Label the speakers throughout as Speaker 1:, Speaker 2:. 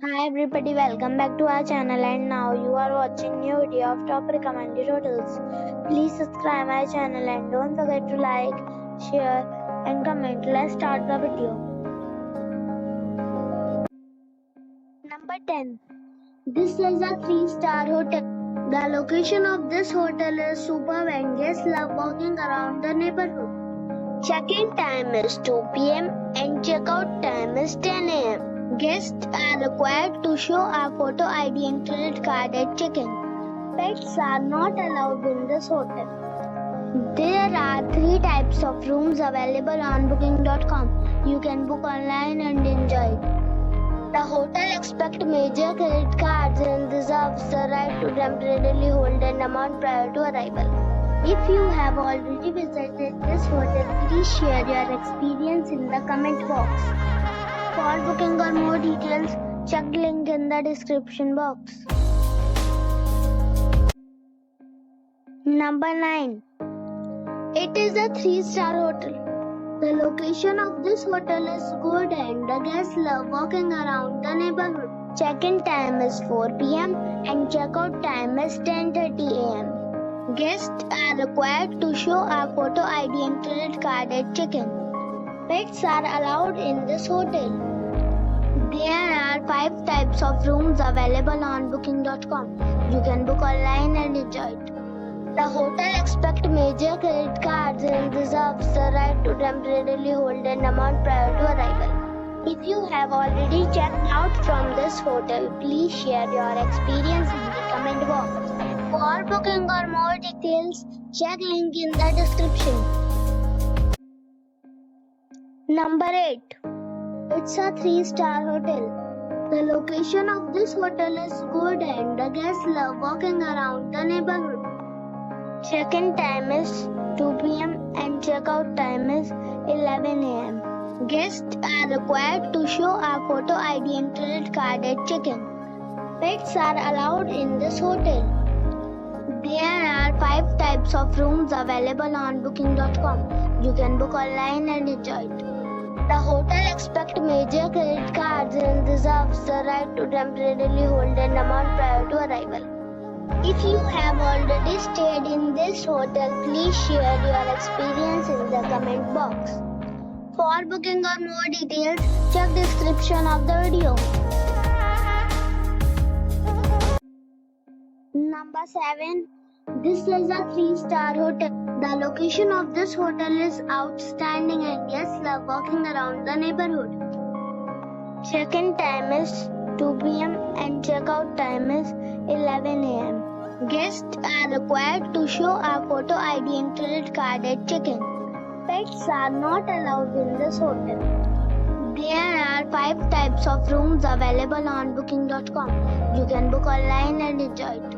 Speaker 1: Hi everybody, welcome back to our channel and now you are watching new video of top recommended hotels. Please subscribe my channel and don't forget to like, share and comment. Let's start the video. Number 10. This is a 3-star hotel. The location of this hotel is superb and guests love walking around the neighborhood. Check-in time is 2 p.m. and check-out time is 10 a.m. Guests are required to show a photo ID and credit card at check-in. Pets are not allowed in this hotel. There are 3 types of rooms available on booking.com. You can book online and enjoy it. The hotel expects major credit cards and reserves the right to temporarily hold an amount prior to arrival. If you have already visited this hotel, please share your experience in the comment box. For booking or more details, check link in the description box. Number 9. It is a 3-star hotel. The location of this hotel is good and the guests love walking around the neighborhood. Check-in time is 4 p.m. and check-out time is 10:30 a.m. Guests are required to show a photo ID and credit card at check-in. Pets are allowed in this hotel. There are 5 types of rooms available on booking.com. You can book online and enjoy it. The hotel expects major credit cards and reserves the right to temporarily hold an amount prior to arrival. If you have already checked out from this hotel, please share your experience in the comment box. For booking or more details, check link in the description. Number 8. It's a 3-star hotel. The location of this hotel is good and the guests love walking around the neighborhood. Check-in time is 2 p.m. and check-out time is 11 a.m. Guests are required to show a photo ID and credit card at check-in. Pets are allowed in this hotel. There are 5 types of rooms available on booking.com. You can book online and enjoy it. The hotel expects major credit cards and reserves the right to temporarily hold an amount prior to arrival. If you have already stayed in this hotel, please share your experience in the comment box. For booking or more details, check description of the video. Number 7. This is a 3-star hotel. The location of this hotel is outstanding and guests love walking around the neighborhood. Check-in time is 2 p.m. and check-out time is 11 a.m. Guests are required to show a photo ID and credit card at check-in. Pets are not allowed in this hotel. There are 5 types of rooms available on booking.com. You can book online and enjoy it.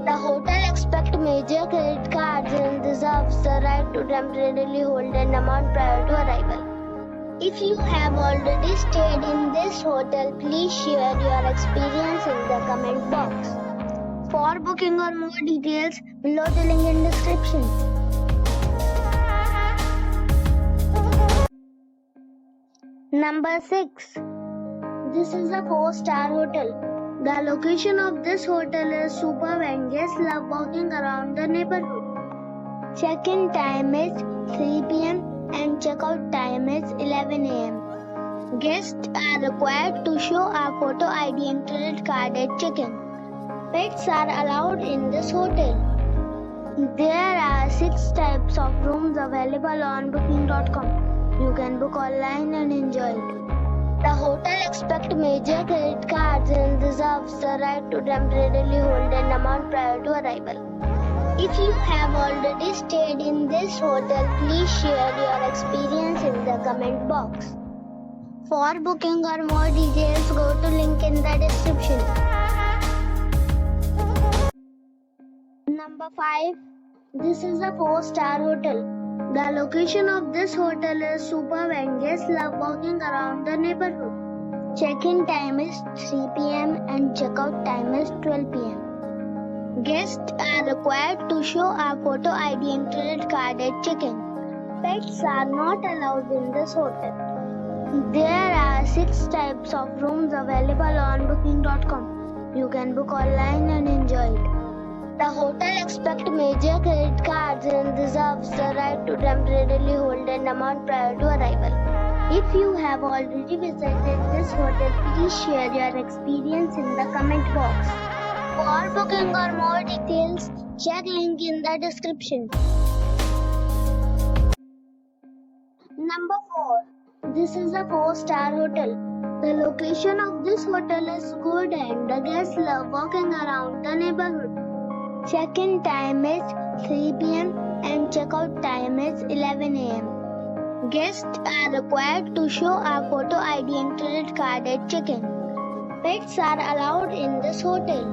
Speaker 1: The hotel expects major credit cards and reserves the right to temporarily hold an amount prior to arrival. If you have already stayed in this hotel, please share your experience in the comment box. For booking or more details, below the link in description. Number 6. This is a 4-star hotel. The location of this hotel is superb and guests love walking around the neighborhood. Check-in time is 3 p.m. and check-out time is 11 a.m. Guests are required to show a photo ID and credit card at check-in. Pets are allowed in this hotel. There are 6 types of rooms available on booking.com. You can book online and enjoy it. The hotel expects major credit cards and reserves the right to temporarily hold an amount prior to arrival. If you have already stayed in this hotel, please share your experience in the comment box. For booking or more details, go to link in the description. Number 5. This is a 4-star hotel. The location of this hotel is superb and guests love walking around the neighborhood. Check-in time is 3 p.m. and check-out time is 12 p.m. Guests are required to show a photo ID and credit card at check-in. Pets are not allowed in this hotel. There are 6 types of rooms available on booking.com. You can book online and enjoy it. The hotel expects major credit cards and reserves the right to temporarily hold an amount prior to arrival. If you have already visited this hotel, please share your experience in the comment box. For booking or more details, check link in the description. Number 4. This is a 4-star hotel. The location of this hotel is good and the guests love walking around the neighborhood. Check-in time is 3 p.m. and check-out time is 11 a.m. Guests are required to show a photo ID and credit card at check-in. Pets are allowed in this hotel.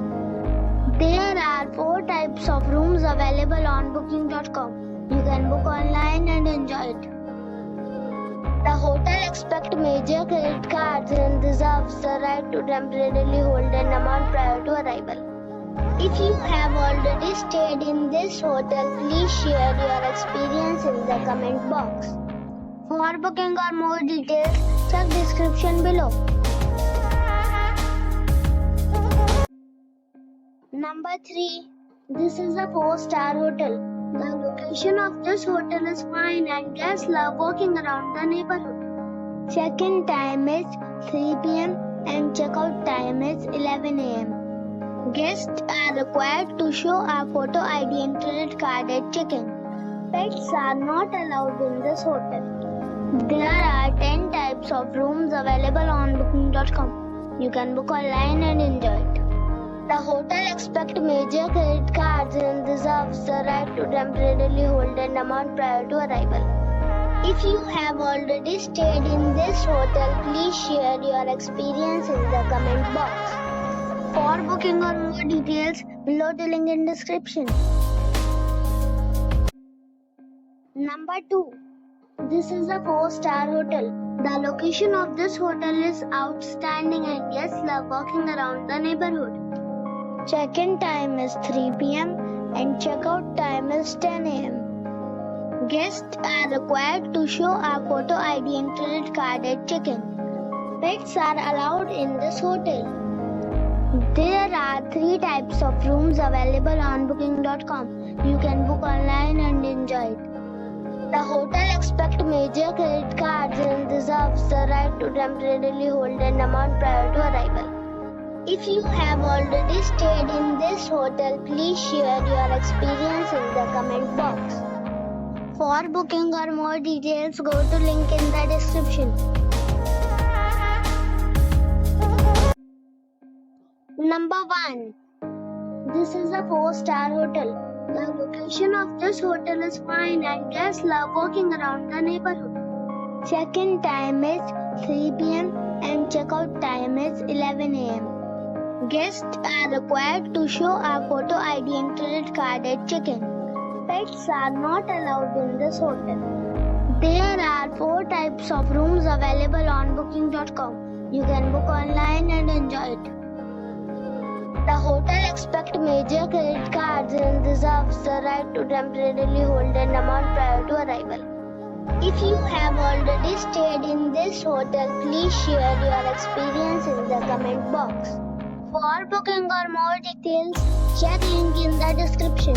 Speaker 1: There are 4 types of rooms available on booking.com. You can book online and enjoy it. The hotel expects major credit cards and reserves the right to temporarily hold an amount prior to arrival. If you have already stayed in this hotel, please share your experience in the comment box. For booking or more details, check description below. Number 3. This is a 4-star hotel. The location of this hotel is fine and guests love walking around the neighborhood. Check-in time is 3 p.m. and check-out time is 11 a.m. Guests are required to show a photo ID and credit card at check-in. Pets are not allowed in this hotel. There are 10 types of rooms available on booking.com. You can book online and enjoy it. The hotel expects major credit cards and reserves the right to temporarily hold an amount prior to arrival. If you have already stayed in this hotel, please share your experience in the comment box. For booking or more details, below the link in description. Number 2. This is a 4-star hotel. The location of this hotel is outstanding and guests love walking around the neighborhood. Check-in time is 3 p.m. and check-out time is 10 a.m. Guests are required to show a photo ID and credit card at check-in. Pets are allowed in this hotel. There are 3 types of rooms available on booking.com. You can book online and enjoy it. The hotel expects major credit cards and reserves the right to temporarily hold an amount prior to arrival. If you have already stayed in this hotel, please share your experience in the comment box. For booking or more details, go to link in the description. Number 1. This is a 4-star hotel. The location of this hotel is fine and guests love walking around the neighborhood. Check-in time is 3 p.m. and check-out time is 11 a.m. Guests are required to show a photo ID and credit card at check-in. Pets are not allowed in this hotel. There are 4 types of rooms available on booking.com. You can book online and enjoy it. The hotel expects major credit cards and reserves the right to temporarily hold an amount prior to arrival. If you have already stayed in this hotel, please share your experience in the comment box. For booking or more details, check link in the description.